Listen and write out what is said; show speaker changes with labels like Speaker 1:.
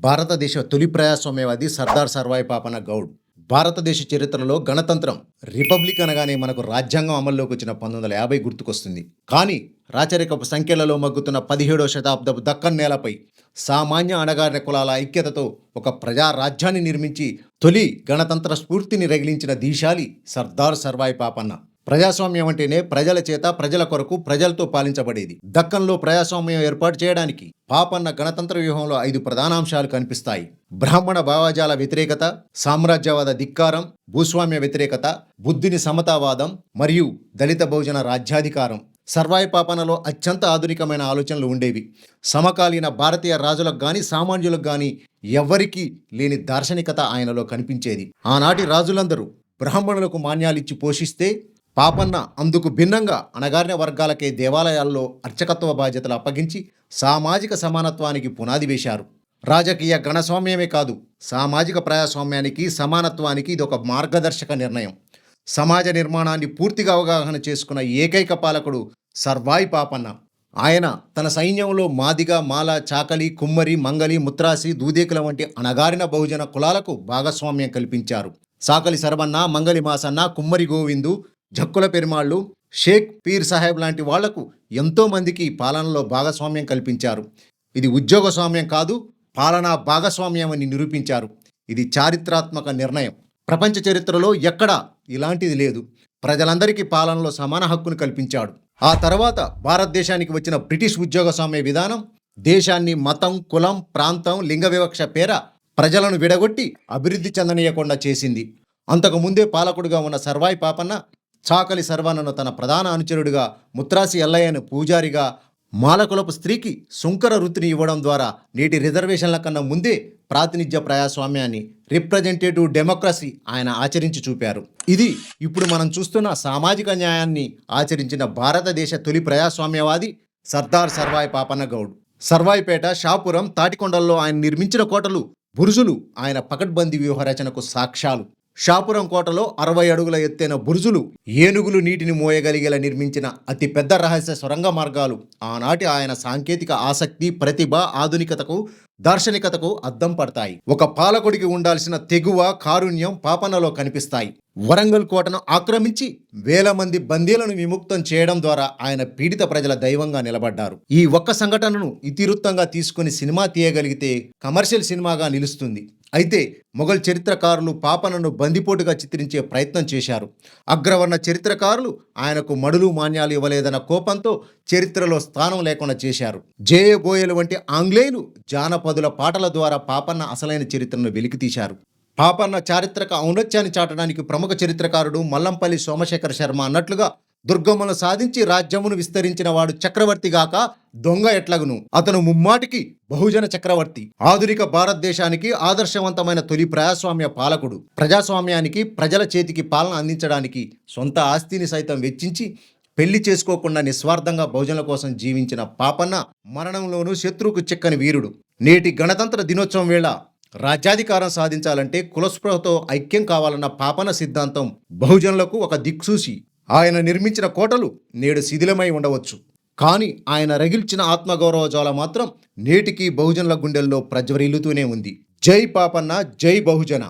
Speaker 1: భారతదేశ తొలి ప్రజాస్వామ్యవాది సర్దార్ సర్వాయి పాపన్న గౌడ్. భారతదేశ చరిత్రలో గణతంత్రం, రిపబ్లిక్ అనగానే మనకు రాజ్యాంగం అమల్లోకి వచ్చిన 1950 గుర్తుకొస్తుంది. కానీ రాచరికపు సంఖ్యలలో మగ్గుతున్న 17వ శతాబ్దపు దక్కన్ నేలపై సామాన్య అణగారిన కులాల ఐక్యతతో ఒక ప్రజా రాజ్యాన్ని నిర్మించి తొలి గణతంత్ర స్ఫూర్తిని రగిలించిన దీశాలి సర్దార్ సర్వాయి పాపన్న. ప్రజాస్వామ్యం అంటేనే ప్రజల చేత, ప్రజల కొరకు, ప్రజలతో పాలించబడేది. దక్కన్లో ప్రజాస్వామ్యం ఏర్పాటు చేయడానికి పాపన్న గణతంత్ర వ్యూహంలో 5 ప్రధాన అంశాలు కనిపిస్తాయి. బ్రాహ్మణ భావజాల వ్యతిరేకత, సామ్రాజ్యవాద ధిక్కారం, భూస్వామ్య వ్యతిరేకత, బుద్ధుని సమతావాదం మరియు దళిత బహుజన రాజ్యాధికారం. సర్వాయి పాపన్నలో అత్యంత ఆధునికమైన ఆలోచనలు ఉండేవి. సమకాలీన భారతీయ రాజులకు గాని, సామాన్యులకు గాని ఎవ్వరికీ లేని దార్శనికత ఆయనలో కనిపించేది. ఆనాటి రాజులందరూ బ్రాహ్మణులకు మాన్యాలిచ్చి పోషిస్తే పాపన్న అందుకు భిన్నంగా అణగారిన వర్గాలకే దేవాలయాల్లో అర్చకత్వ బాధ్యతలు అప్పగించి సామాజిక సమానత్వానికి పునాది వేశారు. రాజకీయ గణస్వామ్యమే కాదు, సామాజిక ప్రజాస్వామ్యానికి, సమానత్వానికి ఇది ఒక మార్గదర్శక నిర్ణయం. సమాజ నిర్మాణాన్ని పూర్తిగా అవగాహన చేసుకున్న ఏకైక పాలకుడు సర్వాయి పాపన్న. ఆయన తన సైన్యంలో మాదిగ, మాల, చాకలి, కుమ్మరి, మంగలి, ముత్రాసి, దూదేకుల వంటి అణగారిన బహుజన కులాలకు భాగస్వామ్యం కల్పించారు. సాకలి సర్వన్న, మంగలి మాసన్న, కుమ్మరి గోవిందు, జక్కుల పెరుమాళ్ళు, షేక్ పీర్ సాహెబ్ లాంటి వాళ్లకు ఎంతోమందికి పాలనలో భాగస్వామ్యం కల్పించారు. ఇది ఉద్యోగ స్వామ్యం కాదు, పాలనా భాగస్వామ్యం అని నిరూపించారు. ఇది చారిత్రాత్మక నిర్ణయం. ప్రపంచ చరిత్రలో ఎక్కడా ఇలాంటిది లేదు. ప్రజలందరికీ పాలనలో సమాన హక్కును కల్పించాడు. ఆ తర్వాత భారతదేశానికి వచ్చిన బ్రిటిష్ ఉద్యోగస్వామ్య విధానం దేశాన్ని మతం, కులం, ప్రాంతం, లింగ వివక్ష పేర ప్రజలను విడగొట్టి అభివృద్ధి చెందనీయకుండా చేసింది. అంతకుముందే పాలకుడుగా ఉన్న సర్వాయి పాపన్న చాకలి సర్వన్నను తన ప్రధాన అనుచరుడిగా, ముత్రాసి ఎల్లయ్యను పూజారిగా, మాలకులపు స్త్రీకి సుంకర వృత్తిని ఇవ్వడం ద్వారా నేటి రిజర్వేషన్ల కన్నా ముందే ప్రాతినిధ్య ప్రజాస్వామ్యాన్ని, రిప్రజెంటేటివ్ డెమోక్రసీ ఆయన ఆచరించి చూపారు. ఇది ఇప్పుడు మనం చూస్తున్న సామాజిక న్యాయాన్ని ఆచరించిన భారతదేశ తొలి ప్రజాస్వామ్యవాది సర్దార్ సర్వాయి పాపన్న గౌడ్. సర్వాయిపేట, షాపురం, తాటికొండల్లో ఆయన నిర్మించిన కోటలు, బురుజులు ఆయన పకడ్బందీ వ్యూహ రచనకు సాక్ష్యాలు. షాపురం కోటలో 60 అడుగుల ఎత్తైన బురుజులు, ఏనుగులు నీటిని మోయగలిగేలా నిర్మించిన అతిపెద్ద రహస్య సొరంగ మార్గాలు ఆనాటి ఆయన సాంకేతిక ఆసక్తి, ప్రతిభ, ఆధునికతకు, దార్శనికతకు అద్దం పడతాయి. ఒక పాలకుడికి ఉండాల్సిన తెగువ, కారుణ్యం పాపన్నలో కనిపిస్తాయి. వరంగల్ కోటను ఆక్రమించి వేల మంది బందీలను విముక్తం చేయడం ద్వారా ఆయన పీడిత ప్రజల దైవంగా నిలబడ్డారు. ఈ ఒక్క సంఘటనను ఇతివృత్తంగా తీసుకుని సినిమా తీయగలిగితే కమర్షియల్ సినిమాగా నిలుస్తుంది. అయితే మొఘల్ చరిత్రకారులు పాపన్నను బందిపోటుగా చిత్రించే ప్రయత్నం చేశారు. అగ్రవర్ణ చరిత్రకారులు ఆయనకు మడులు, మాన్యాలు ఇవ్వలేదన్న కోపంతో చరిత్రలో స్థానం లేకుండా చేశారు. జేఏ బోయలు వంటి ఆంగ్లేయులు జానపదుల పాటల ద్వారా పాపన్న అసలైన చరిత్రను వెలికితీశారు. పాపన్న చారిత్రక ఔన్నత్యాన్ని చాటడానికి ప్రముఖ చరిత్రకారుడు మల్లంపల్లి సోమశేఖర శర్మ అన్నట్లుగా దుర్గమ్మను సాధించి రాజ్యమును విస్తరించిన వాడు చక్రవర్తిగాక దొంగ ఎట్లగును, అతను ముమ్మాటికి బహుజన చక్రవర్తి. ఆధునిక భారతదేశానికి ఆదర్శవంతమైన తొలి ప్రజాస్వామ్య పాలకుడు. ప్రజాస్వామ్యానికి, ప్రజల చేతికి పాలన అందించడానికి సొంత ఆస్తిని సైతం వెచ్చించి పెళ్లి చేసుకోకుండా నిస్వార్థంగా బహుజనుల కోసం జీవించిన పాపన్న మరణంలోనూ శత్రువుకు చిక్కని వీరుడు. నేటి గణతంత్ర దినోత్సవం వేళ రాజ్యాధికారం సాధించాలంటే కులస్పృహతో ఐక్యం కావాలన్న పాపన్న సిద్ధాంతం బహుజనులకు ఒక దిక్సూచి. ఆయన నిర్మించిన కోటలు నేడు శిథిలమై ఉండవచ్చు, కానీ ఆయన రగిల్చిన ఆత్మగౌరవ జ్వాల మాత్రం నేటికి బహుజనుల గుండెల్లో ప్రజ్వరిల్లుతూనే ఉంది. జై పాపన్న, జై బహుజన.